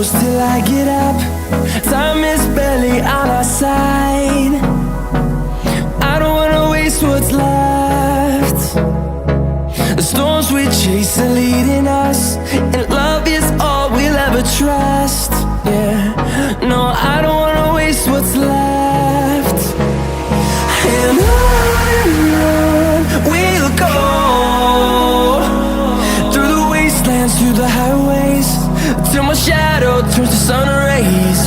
close till I get up. Time is barely on our side. I don't wanna waste what's left. The storms we chase are leading us, and love is all we'll ever trust. Yeah, no, I don't wanna waste what's left. And on we'll go, through the wastelands, through the highways, till my shadow turns to sun rays.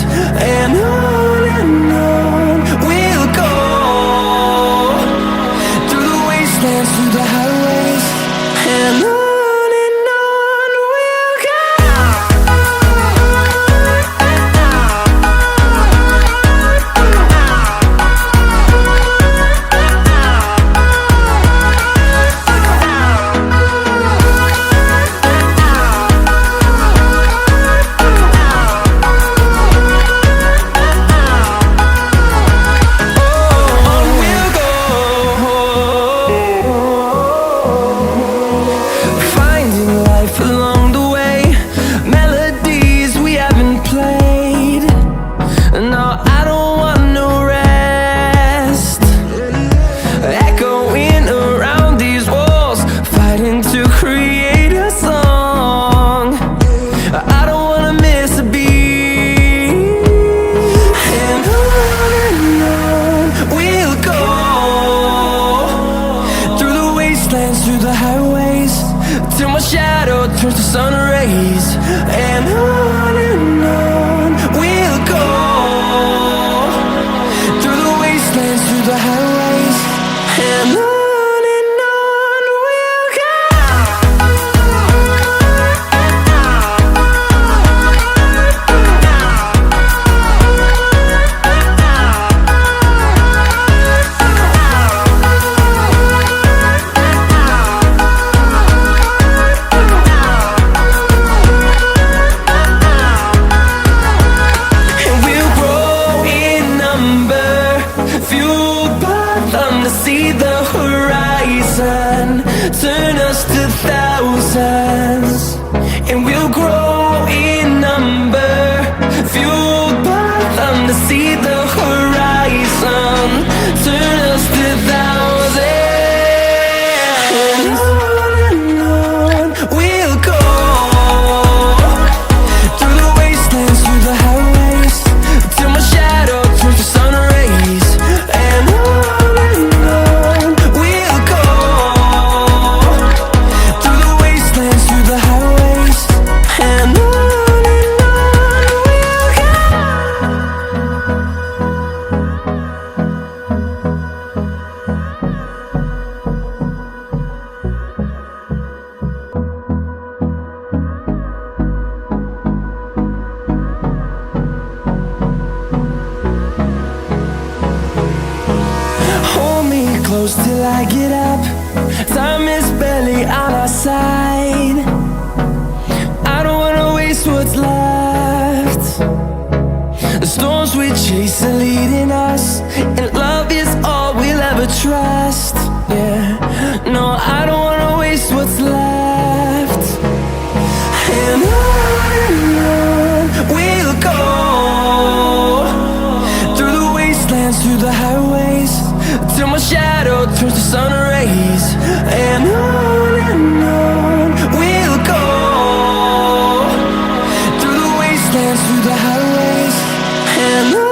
And on we'll go, through the wastelands, through the highways, and on. Through the highways, till my shadow turns to sun rays. And on we'll go, through the wastelands, through the highways, and on we'll go. See the horizon, turn us to thousands, and we'll grow in number, fueled by them to see the horizon, turn us to thousands. And on we'll go, through the wastelands, through the highways, till my shadow turns to sun rays. And close till I get up. Time is barely on our side. I don't wanna waste what's left. The storms we chase are leading us, and love is all we'll ever trust. Yeah, no, I don't wanna waste what's left. And on we'll go, through the wastelands, through the highways, till my shadow turns to sun rays. And on we'll go, through the wastelands, through the highways, and on.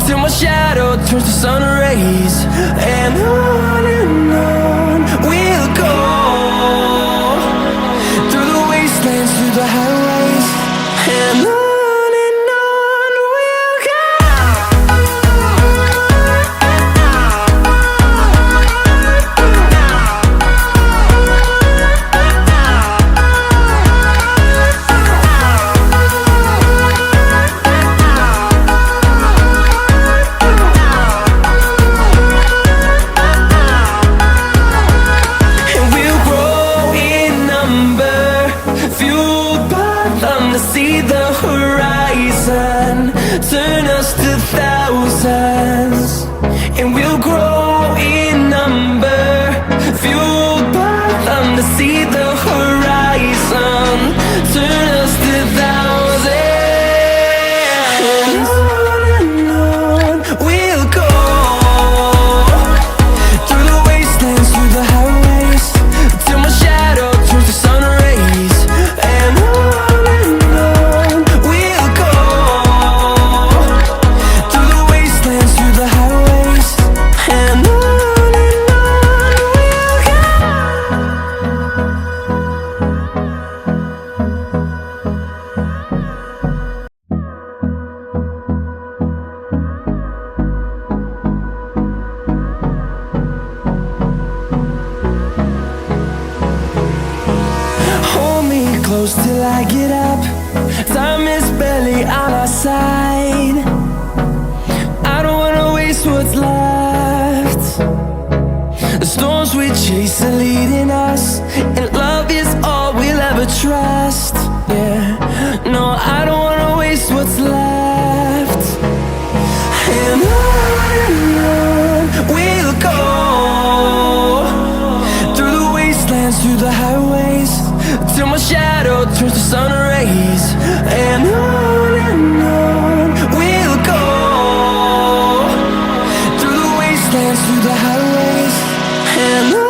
till my shadow turns to sun rays. And on we'll go, through the wastelands, through the highways. And on we'll go. See the horizon, turn us to thousands, and we'll grow in number, fueled by them to see the horizon, turn us to thousands. And on we'll go, through the wastelands, through the highways, till my shadow turns to sun rays. And close till I get up. Time is barely on our side. I don't wanna waste what's left. The storms we chase are leading us, and love is all we'll ever trust. Yeah, no, I don't wanna waste what's left. And on we'll go, through the wastelands, through the highways, till my shadow turns to sun rays. And on we'll go, through the wastelands, through the highways. And on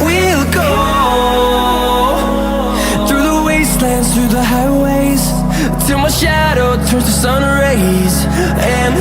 we'll go. Through the highways, till my shadow turns to sun rays. And